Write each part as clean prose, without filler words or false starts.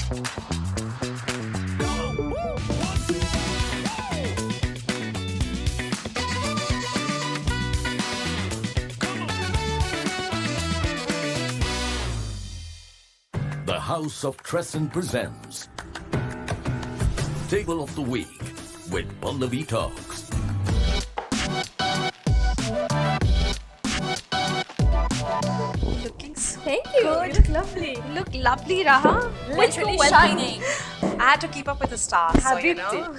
The House of Tresind presents Table of the Week with Pallavi Talks. Looking so Thank you. good. You look lovely. You look lovely, Raha. Literally shining. I had to keep up with the stars, so you know.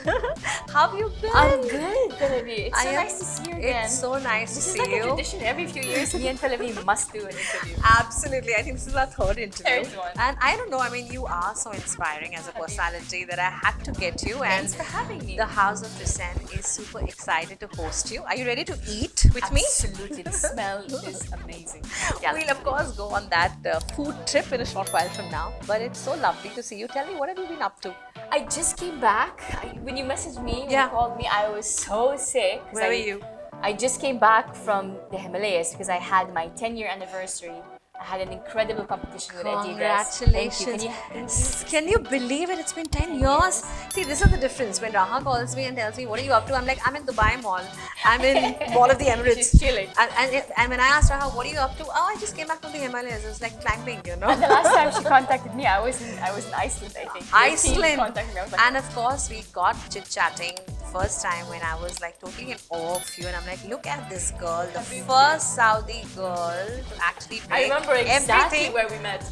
How have you been? I'm good, Pallavi. It's so nice to see you again. It's so nice to This is see like you. a tradition. Every few years, me and Pallavi must do an interview. Absolutely. I think this is our third interview. Third one. And I don't know, I mean, you are so inspiring as a personality that I had to get you. Thanks And for having me. the House of Tresind is super excited to host you. Are you ready to eat with me? Absolutely. The smell is amazing. Yeah. We'll of course go on that food trip in a short while from now. But it's so lovely to see you. Tell me, what have you been up to? I just came back. When you messaged me, when Yeah. you called me, I was so sick. Where were you? I just came back from the Himalayas because I had my 10-year anniversary. I had an incredible competition with Adidas. Congratulations. Thank you. Can you believe it? It's been 10 years. See, this is the difference. When Raha calls me and tells me, what are you up to? I'm like, I'm in Dubai Mall. I'm in Mall of the Emirates. She's chilling. And when I asked Raha, what are you up to? Oh, I just came back from the Himalayas. It was like climbing, you know. And the last time she contacted me, I was in Iceland, I think. Your team contacted me. I was like, And of course, we got chit-chatting first time when I was like totally in awe of you. And I'm like, look at this girl, the first Saudi girl to actually break I remember exactly everything. where we met.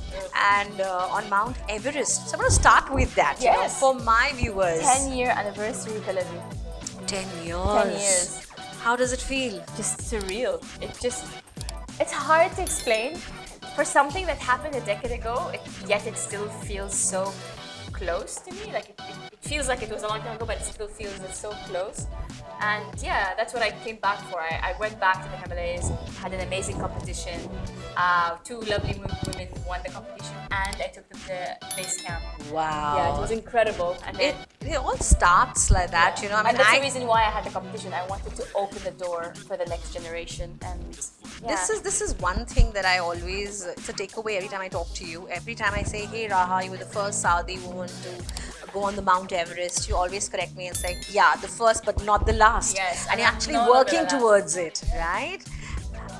And on Mount Everest. So I'm going to start with that, you know, Yes. for my viewers. 10-year anniversary, Pallavi. 10 years. 10 years. How does it feel? Just surreal. It's hard to explain. For something that happened a decade ago, yet it still feels so close to me. Like it feels like it was a long time ago, but it still feels it's so close. And yeah, that's what I came back for. I went back to the Himalayas, had an amazing competition. Two lovely women won the competition, and I took them to base camp. Wow. Yeah, it was incredible. And then, It all starts like that, you know. I mean, and that's the reason why I had the competition. I wanted to open the door for the next generation. And yeah. This is one thing that I always, it's a takeaway every time I talk to you. Every time I say, hey Raha, you were the first Saudi woman to go on the Mount Everest, you always correct me and say, yeah, the first but not the last. Yes, and you're actually not working the last. towards it, right?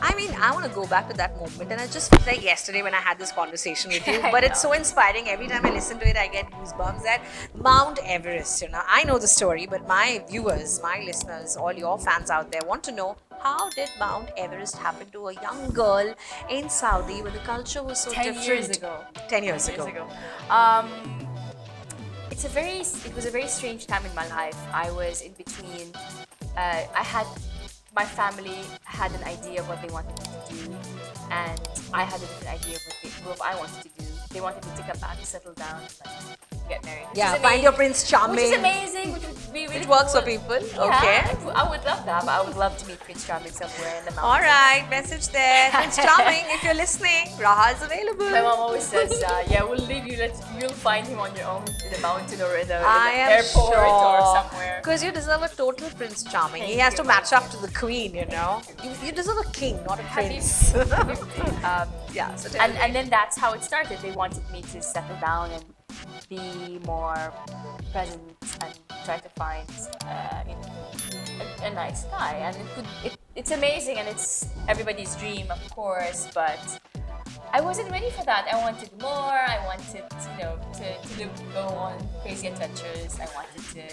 I mean, I want to go back to that moment, and I just felt like yesterday when I had this conversation with you, I but it's know. so inspiring. Every time I listen to it, I get goosebumps. That Mount Everest, you know, I know the story, but my viewers, my listeners, all your fans out there want to know, how did Mount Everest happen to a young girl in Saudi where the culture was so 10 different? years ago. 10 years ago. It was a very strange time in my life. I was in between. My family had an idea of what they wanted me to do, and I had a different idea of what I wanted to do. They wanted me to come back, settle down, like, get married. Yeah, find your Prince Charming. Which is amazing, which would be really It works cool. for people. Yeah, Okay. I would love that. But I would love to meet Prince Charming somewhere in the mountains. All right, message there. Prince Charming, if you're listening, Raha is available. My mom always says, yeah, we'll leave you, you'll find him on your own in the mountain or in the I am airport sure. or somewhere. Because you deserve a total Prince Charming. He Thank has you. to match up to the queen, you know. You deserve a king, not a prince. Yeah, so tell me. And then that's how it started. They wanted me to settle down and be more present and try to find a nice guy. And it's amazing, and it's everybody's dream, of course, but I wasn't ready for that. I wanted more. I wanted, to go on crazy adventures. I wanted to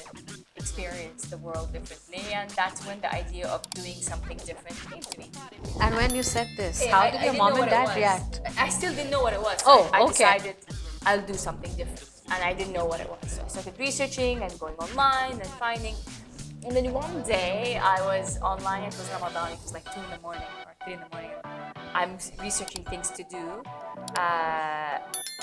experience the world differently, and that's when the idea of doing something different came to me. And when you said this, Yeah, how I did your didn't mom know and what it dad was. react? I still didn't know what it was. Oh, I okay. decided I'll do something different, and I didn't know what it was. So I started researching and going online and finding. And then one day I was online. It was Ramadan. It was like 2 in the morning or 3 in the morning. I'm researching things to do,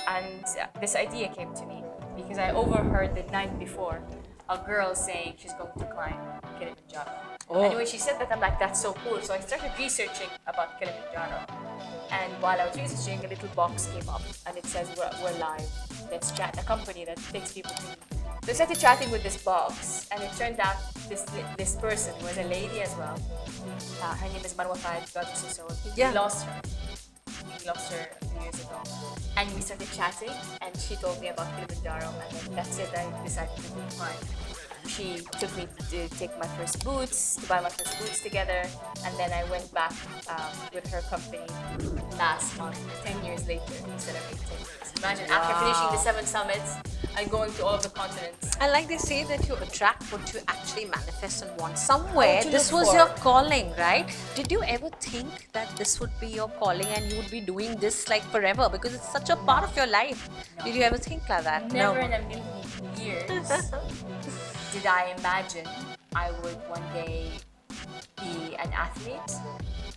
and this idea came to me because I overheard the night before a girl saying she's going to climb Kilimanjaro. Oh. And when she said that, I'm like, that's so cool. So I started researching about Kilimanjaro. And while I was researching, a little box came up and it says, we're live. Let's chat. A company that takes people to. So I started chatting with this box, and it turned out this person was a lady as well. Her name is Marwa Fayed, God bless her soul. Yeah. We lost her. lost her a few years ago. And we started chatting, and she told me about Kilimanjaro, and then that's it. I decided to move on. She took me to take my first boots, to buy my first boots together, and then I went back with her company last month, 10 years later, instead of 8 years. Imagine, after finishing the 7 summits and going to all the continents. And like they say that you attract what you actually manifest and want. Somewhere, What you this look was for. your calling, right? Did you ever think that this would be your calling and you would be doing this like forever? Because it's such a part of your life. No. Did you ever think like that? Never in a million years did I imagine I would one day be an athlete,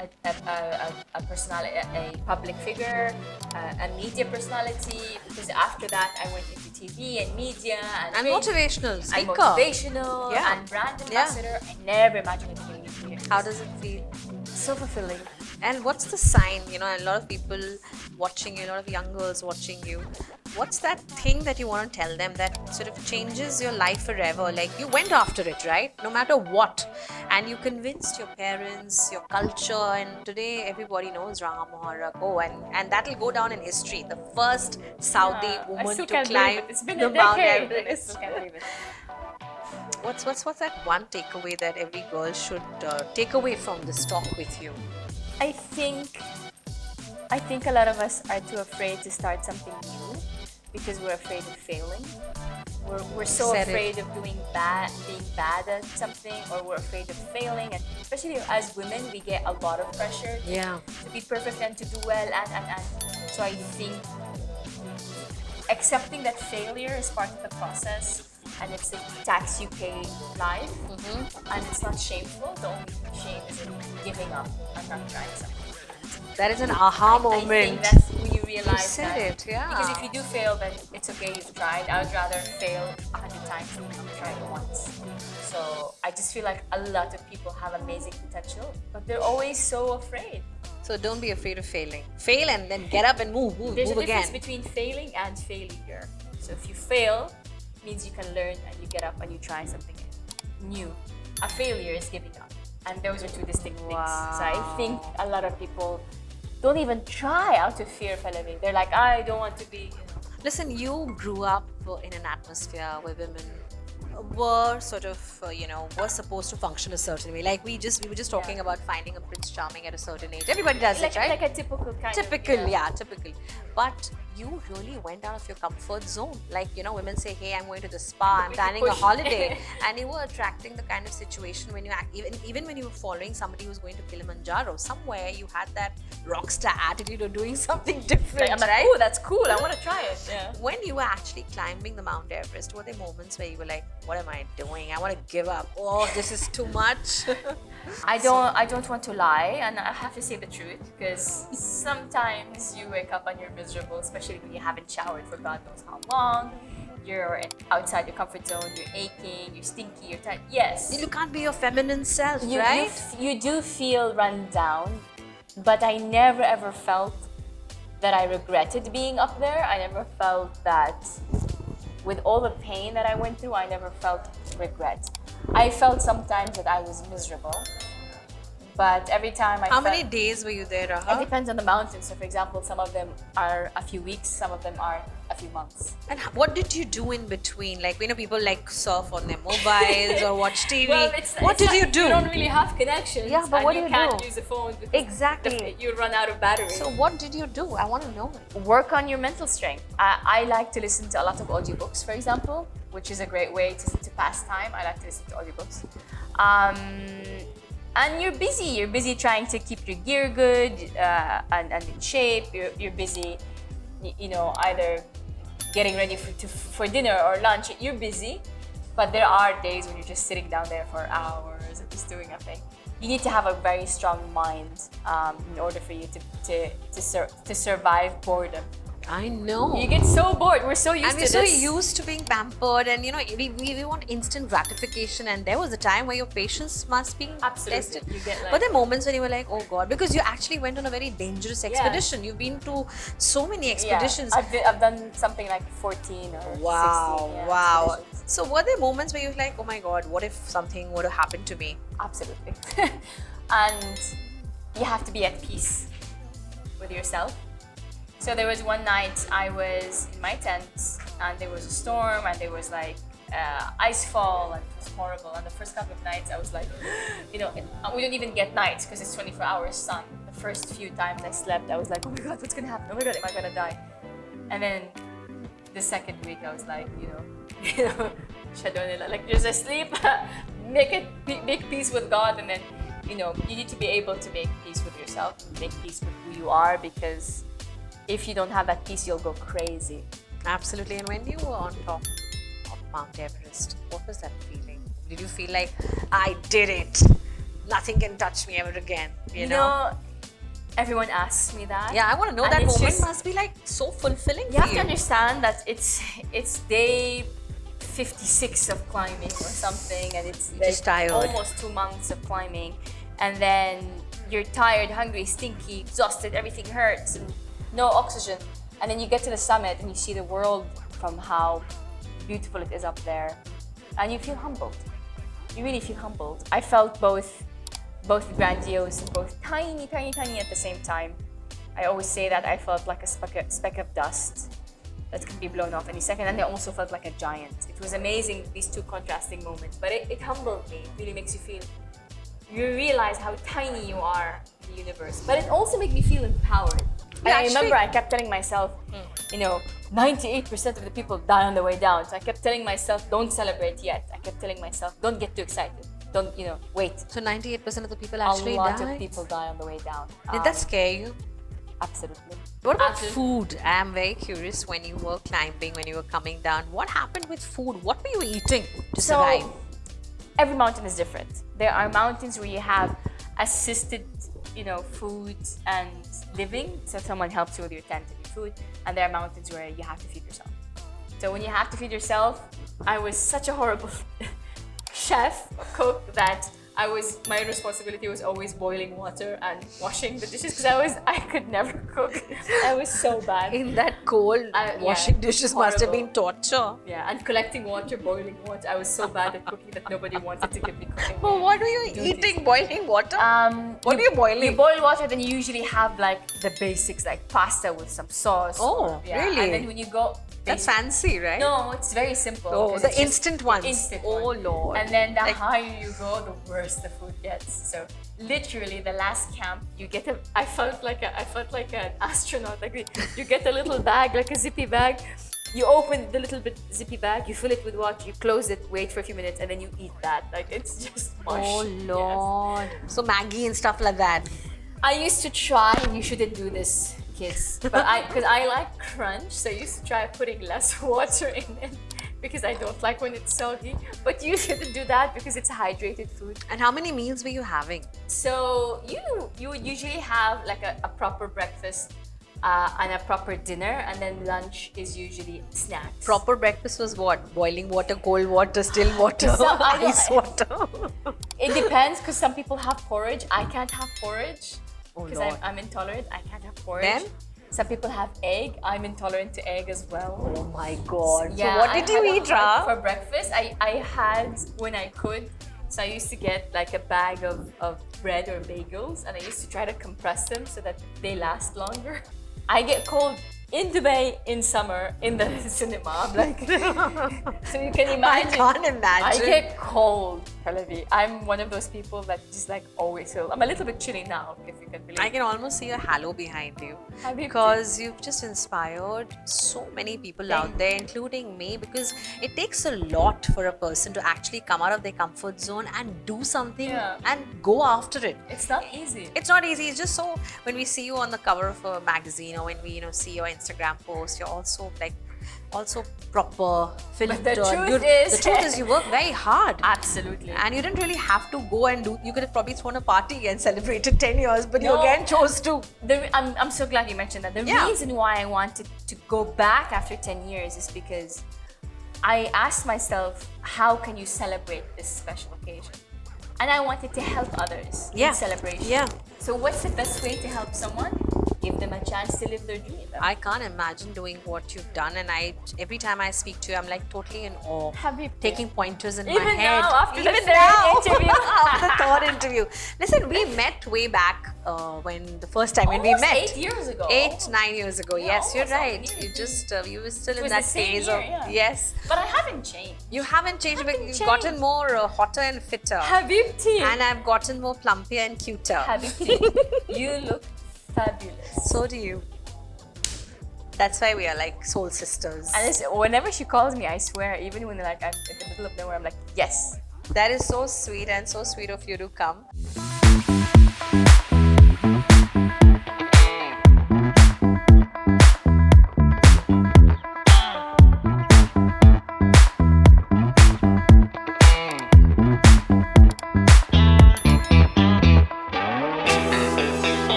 a personality, a public figure, a media personality. Because after that, I went into TV and media And motivational and speaker. motivational Yeah. and brand Yeah. ambassador. I never imagined it being years. How does it feel? So fulfilling. And what's the sign? You know, a lot of people watching you, a lot of young girls watching you. What's that thing that you want to tell them that sort of changes your life forever? Like you went after it, right? No matter what. And you convinced your parents, your culture, and today everybody knows Ram or Raghu, and that'll go down in history. The first Saudi I woman still to can't believe climb it. It's been the a Mount decade. I Everest. still can't believe it. What's that one takeaway that every girl should take away from this talk with you? I think a lot of us are too afraid to start something new because we're afraid of failing. We're so Said it. afraid of being bad at something, or we're afraid of failing. And especially as women, we get a lot of pressure Yeah. to be perfect and to do well. And so I think accepting that failure is part of the process, and it's a tax you pay life, and it's not shameful. The only shame is in giving up and not trying something. That is an aha I moment. think that's when you realize You said that. it, yeah. Because if you do fail, then it's okay, you've tried. I would rather fail 100 times than not try it once. So I just feel like a lot of people have amazing potential, but they're always so afraid. So don't be afraid of failing. Fail and then get up and move There's a again. difference between failing and failure. So if you fail, it means you can learn and you get up and you try something new. A failure is giving up. And those are two distinct things. So I think a lot of people don't even try out of fear of failing. They're like, I don't want to be, Listen, you grew up in an atmosphere where women were sort of, were supposed to function a certain way. Like we were just talking about finding a Prince Charming at a certain age. Everybody does it, right? like a typical kind Typical, of... yeah, typical. But you really went out of your comfort zone. Like, women say, hey, I'm going to the spa, I'm planning a push. holiday. And you were attracting the kind of situation when you even when you were following somebody who's going to Kilimanjaro, somewhere you had that rock star attitude of doing something different, I'm like, right? oh, that's cool. I want to try it. Yeah. When you were actually climbing the Mount Everest, were there moments where you were like, what am I doing? I want to give up. Oh, this is too much. I don't want to lie, and I have to say the truth, because sometimes you wake up and you're miserable, especially when you haven't showered for God knows how long. You're outside your comfort zone, you're aching, you're stinky, you're tired. Yes. You can't be your feminine self, You, right? you do feel run down, but I never ever felt that I regretted being up there. I never felt that with all the pain that I went through, I never felt regret. I felt sometimes that I was miserable, but every time How many days were you there, It Raha? depends on the mountain. So for example, some of them are a few weeks, some of them are a few months. And what did you do in between? Like, people like surf on their mobiles or watch TV. What did you do? You don't really have connections. Yeah, but and what do you you can't do? use the phone because Exactly. you run out of battery. So what did you do? I want to know. Work on your mental strength. I like to listen to a lot of audiobooks, for example, which is a great way to pass time. I like to listen to audiobooks. And you're busy trying to keep your gear good and in shape. You're busy, either getting ready for dinner or lunch. You're busy, but there are days when you're just sitting down there for hours and just doing nothing. You need to have a very strong mind in order for you to survive boredom. I know. You get so bored. We're so used And we're to so this. used to being pampered, and we want instant gratification. And there was a time where your patience must be Absolutely. tested. You get like- But there are moments when you were like, oh God, because you actually went on a very dangerous expedition. You've been to so many expeditions. Yeah, I've done something like 14 or Wow, 16. wow. Expeditions. So were there moments where you were like, oh my God, what if something were to happen to me? Absolutely. And you have to be at peace with yourself. So there was one night I was in my tent and there was a storm and there was like ice fall and it was horrible. And the first couple of nights I was like, we don't even get nights because it's 24 hours sun. The first few times I slept, I was like, oh my God, what's gonna happen? Oh my God, am I gonna die? And then the second week I was like, like just asleep, make peace with God, and then you need to be able to make peace with yourself, and make peace with who you are, because if you don't have that peace, you'll go crazy. Absolutely. And when you were on top of Mount Everest, what was that feeling? Did you feel like, I did it, nothing can touch me ever again? You know? Everyone asks me that. Yeah, I want to know. And That it's moment just- must be like so fulfilling You for have you. to understand that it's day 56 of climbing or something, and it's You're just tired. almost 2 months of climbing, and then you're tired, hungry, stinky, exhausted, everything hurts, and no oxygen. And then you get to the summit and you see the world from how beautiful it is up there, and you feel humbled. You really feel humbled. I felt both grandiose and both tiny, tiny, tiny at the same time. I always say that I felt like a speck of dust that can be blown off any second, and I also felt like a giant. It was amazing, these two contrasting moments, but it humbled me. It really makes you feel, you realize how tiny you are in the universe, but it also made me feel empowered. Yeah, I remember I kept telling myself, 98% of the people die on the way down. So I kept telling myself, don't celebrate yet. I kept telling myself, don't get too excited. Don't, wait. So 98% of the people A actually lot died? of people die on the way down. Did that scare you? Absolutely. What about Absolutely. food? I am very curious, when you were climbing, when you were coming down, what happened with food? What were you eating to survive? Every mountain is different. There are mountains where you have assisted, food and living. So someone helps you with your tent and your food. And there are mountains where you have to feed yourself. So when you have to feed yourself, I was such a horrible chef, cook, that my responsibility was always boiling water and washing the dishes, because I could never cook. I was so bad. In that cold, washing dishes must have been torture. Yeah, and collecting water, boiling water. I was so bad at cooking that nobody wanted to give me cooking. But what were you eating? Boiling water? What were you boiling? You boil water, then you usually have like the basics, like pasta with some sauce. Oh, really? And then when you go, That's fancy, right? no, it's very simple. Oh, 'cause the it's just instant ones. Instant Oh, one. Lord. And then the Like- higher you go, the worse the food gets. So literally, the last camp, I felt like an astronaut. Like you get a little bag, like a zippy bag. You open the little bit zippy bag, you fill it with water, you close it, wait for a few minutes, and then you eat that. Like it's just mush. Oh, Yes. Lord. So Maggie and stuff like that. I used to try, and you shouldn't do this, kids, but because I like crunch, so I used to try putting less water in it because I don't like when it's soggy. But you shouldn't do that because it's hydrated food. And how many meals were you having? So you would usually have like a proper breakfast and a proper dinner, and then lunch is usually snacks. Proper breakfast was what? Boiling water, cold water, still water, So I don't- ice water. It depends, because some people have porridge. I can't have porridge Oh, because Lord. I'm intolerant. I can't have porridge. Then? Some people have egg. I'm intolerant to egg as well. Oh my God. Yeah, so what I did you had a eat, heart Ra? for breakfast? I had when I could. So I used to get like a bag of bread or bagels, and I used to try to compress them so that they last longer. I get cold in Dubai in summer in the cinema. I'm like, so you can imagine. I can't imagine. I get cold, Pallavi. I'm one of those people that just like always feel. I'm a little bit chilly now, if you can believe. I can almost see a halo behind you, Have you- because you've just inspired so many people out there, including me, because it takes a lot for a person to actually come out of their comfort zone and do something Yeah. and go after it. It's not easy. It's not easy. It's just so, when we see you on the cover of a magazine, or when we see your Instagram post, you're also proper filtered. the truth The truth is you work very hard. Absolutely. And you didn't really have to go and do. You could have probably thrown a party and celebrated 10 years, but you No. again chose to. I'm so glad you mentioned that. The Yeah. reason why I wanted to go back after 10 years is because I asked myself, how can you celebrate this special occasion? And I wanted to help others Yeah. in celebration. Yeah. So what's the best way to help someone? give them a chance to live their dream. I can't imagine doing what you've done, and every time I speak to you, I'm like totally in awe. Happy taking pointers in my Even head. now, after the Even third now. interview. After the third interview. Listen, we met way back when the first time when we Almost met. 8 years ago. 9 years ago. Yeah, Yes, you're almost right. a year. You just you were still It in was that the same phase year, of yeah. yes. But I haven't changed. You haven't changed, but Haven't you've changed. gotten more hotter and fitter. Habibti. And I've gotten more plumpier and cuter. Habibti. You look fabulous. So do you. That's why we are like soul sisters. And whenever she calls me, I swear, even when like I'm in the middle of nowhere, I'm like, yes. That is so sweet and so sweet of you to come.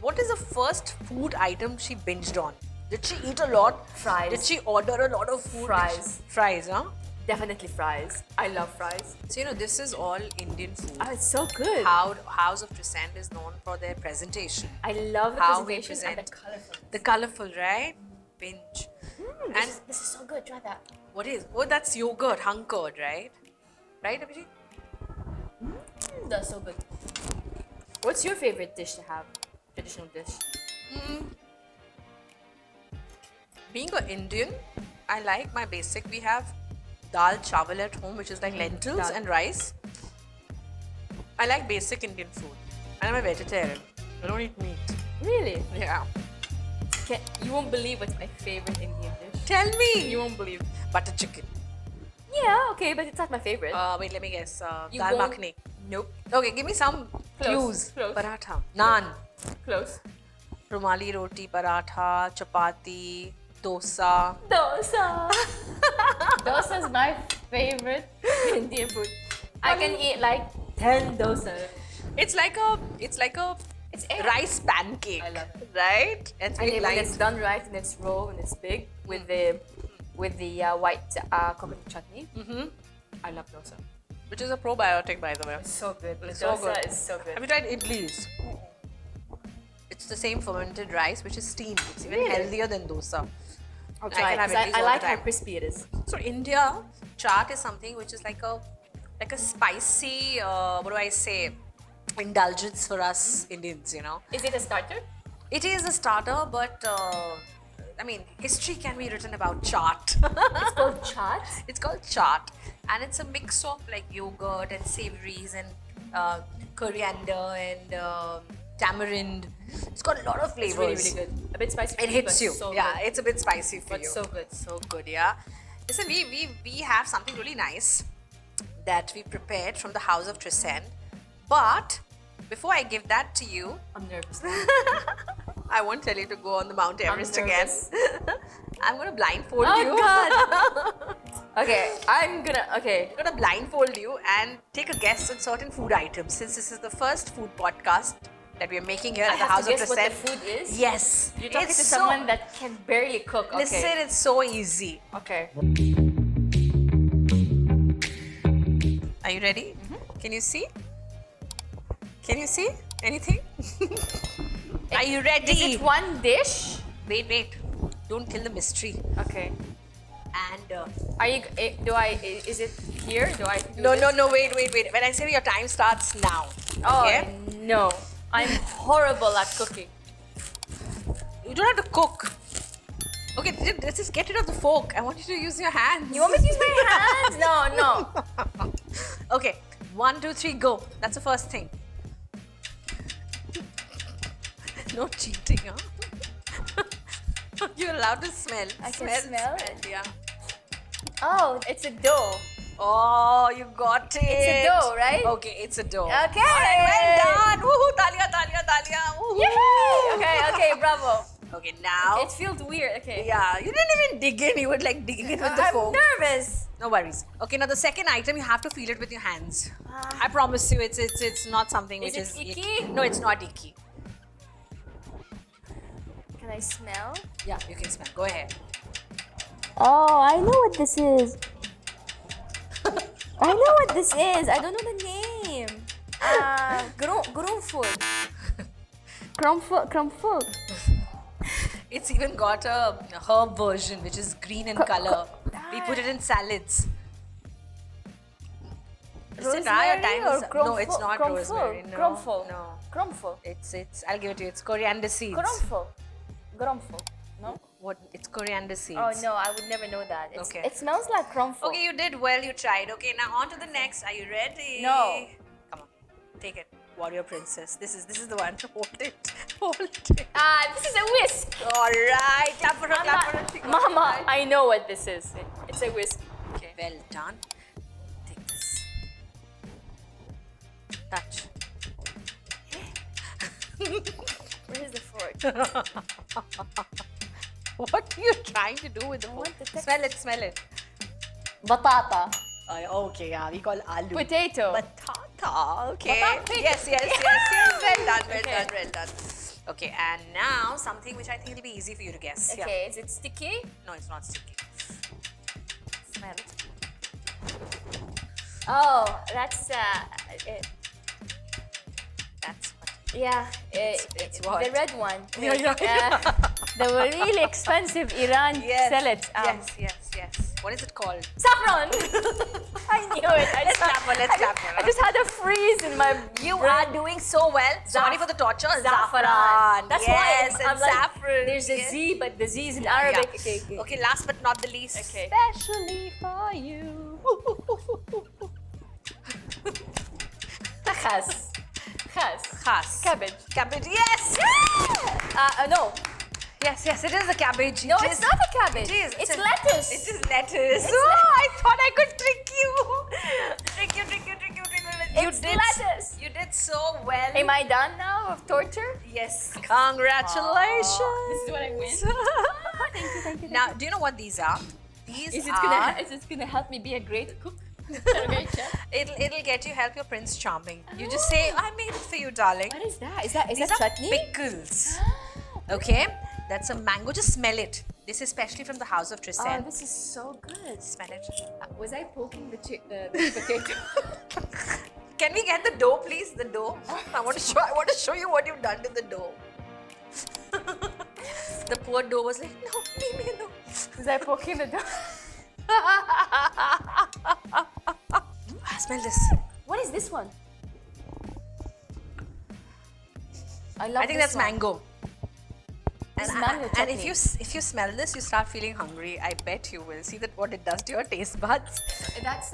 What is the first food item she binged on? Did she eat a lot? Fries. Did she order a lot of food? Fries. Fries, huh? Definitely fries. I love fries. So, this is all Indian food. Oh, it's so good. House of Tresind is known for their presentation. I love the How we presentation and the present. colorful. The colorful, right? Binge. And This is so good. Try that. what is? Oh, that's yogurt, hung curd, right? Right, Abhijit? That's so good. What's your favorite dish to have? Traditional dish? Being an Indian, I like my basic. We have dal chawal at home, which is like lentils Dal. and rice. I like basic Indian food. And I'm a vegetarian. I don't eat meat. Really? Yeah. You won't believe what's my favorite Indian dish. Tell me. You won't believe. Butter chicken. Yeah, okay, but it's not my favorite. Wait, let me guess. You Dal won't- makhani. Nope. Okay, give me some clues. Close. Paratha. Naan. Close. Rumali roti, paratha, chapati, dosa. Dosa. Dosa is my favorite Indian food. I can eat like 10 dosa. It's like a It's air. rice pancake. I love it. Right? And it's And very when light. it's done right and it's raw and it's big with the white coconut chutney. I love dosa. Which is a probiotic, by the way. It's so good. The It's so dosa good. is so good. Have you tried idlis? It's the same fermented rice, which is steamed. It's even Really? healthier than dosa. I'll I try can it, have 'cause idlis I all like the how time. crispy it is. So India, chaat is something which is like a spicy, what do I say, indulgence for us Indians, Is it a starter? It is a starter, but history can be written about chaat. It's called chaat. It's called chaat, and it's a mix of like yogurt and savories and coriander and tamarind. It's got a lot of It's flavors. really, really good. A bit spicy. It for hits but you. So Yeah, good. it's a bit spicy for But you. so good. So good, yeah. Listen, we have something really nice that we prepared from the House of Tresind. But before I give that to you, I'm nervous. I won't tell you to go on the Mount Everest again. nervous. I'm gonna blindfold Oh you. God. Okay, I'm gonna blindfold you and take a guess on certain food items, since this is the first food podcast that we are making here I at the have House to of guess what the Tresind. food is. Yes. You're talking It's to so- someone that can barely cook. Okay. Listen, it's so easy. Okay. Are you ready? Can you see? Can you see anything? Are you ready? Is it one dish? Wait. Don't kill the mystery. Okay. And Are you? Is it here? Do I? Do no, this? wait. When I say your time starts now. Oh Okay? no! I'm horrible at cooking. You don't have to cook. Okay, let's just get rid of the fork. I want you to use your hands. You want me to use my hands? No. Okay, 1, 2, 3, go. That's the first thing. No cheating, huh? You're allowed to smell. I can smell it? Yeah. Oh, it's a dough. Oh, you got it. It's a dough, right? Okay, it's a dough. Okay. All right, well done. Woohoo, talia. Woohoo. Yay! Okay, bravo. Okay, now. It feels weird. Okay. Yeah, you didn't even dig in. You were like digging in with the I'm fork. nervous. No worries. Okay, now the second item, you have to feel it with your hands. I promise you, it's not something which Is is it icky? No, it's not icky. Can I smell? Yeah, you can smell. Go ahead. Oh, I know what this is. I know what this is. I don't know the name. Grumful. Crumful. It's even got a herb version which is green in color. We put it in salads. Is it rye or thyme? No, it's not rosemary. No, Grumful. no. Grumful. It's. I'll give it to you. It's coriander seeds. Grumful. No? What? It's coriander seeds. Oh no, I would never know that. Okay. It smells like crumful. Okay, you did well. You tried. Okay, now on to the next. Are you ready? No. Come on, take it, warrior princess. This is the one. Hold it. Hold it. This is a whisk. All right. Clap for her. Clap for her. She got it Mama, right. I know what this is. It's a whisk. Okay. Well done. Take this. Touch. Where's the fork? What are you trying to do with the want the text- Smell it. Smell it. Batata. Okay, yeah. We call aloo. Potato. Batata. Okay. Batata. Yes. Well done. Okay. Well done. Okay, and now something which I think will be easy for you to guess. Yeah. Okay, is it sticky? No, it's not sticky. Smell it. Oh, that's That's what. yeah. It's what? The red one. Yeah. They were really expensive. Iran sell it. Yes. What is it called? Saffron. I knew it. Let's clap for her. I just had a freeze in my. You are doing so well. Sorry for the torture. Saffron. That's yes, why and I'm like, saffron. there's a Yes. Z, but the Z is in Arabic. Yeah. Okay. Okay, last but not the least. Okay. Especially for you. Khas. Khas. Cabbage. Cabbage. Yes. No. Yes. It is a cabbage. No, It it's is- not a cabbage. It is. It's lettuce. It is lettuce. It's I thought I could trick you. Trick you. It's lettuce. You did so well. Am I done now of torture? Yes. Congratulations. This is what I win. Thank you. Now, do you know what these are? These Is it are. gonna help me be a great cook? A great chef? It'll get you help your Prince Charming. You just say, I made it for you, darling. What is that? Is that These are chutney? pickles. Okay, that's a mango. Just smell it. This is especially from the house of Oh, Tresind. this is so good. Smell it. Was I poking the potato? Can we get the dough, please? The dough. I want to show you what you've done to the dough. The poor dough was like, no, leave me alone. Was I poking the dough? Smell this. What is this one? I love. I think this that's one. mango. This is mango And chutney. if you smell this, you start feeling hungry. I bet you will. See that what it does to your taste buds. That's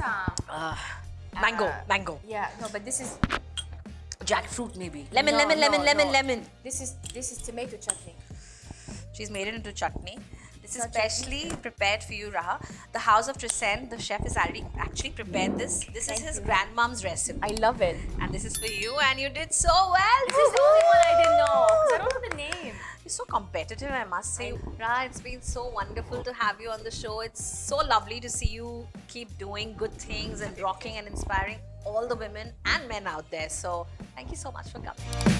Mango. Yeah, no, but this is Jackfruit maybe. Lemon. No. This is tomato chutney. She's made it into chutney. This is Not specially prepared for you, Raha. The house of Tresind, the chef has already actually prepared this. This is his grandmom's recipe. I love it. And this is for you, and you did so well. This is the only one I didn't know because I don't know the name. You're so competitive, I must say. Raha, it's been so wonderful to have you on the show. It's so lovely to see you keep doing good things and rocking and inspiring all the women and men out there. So, thank you so much for coming.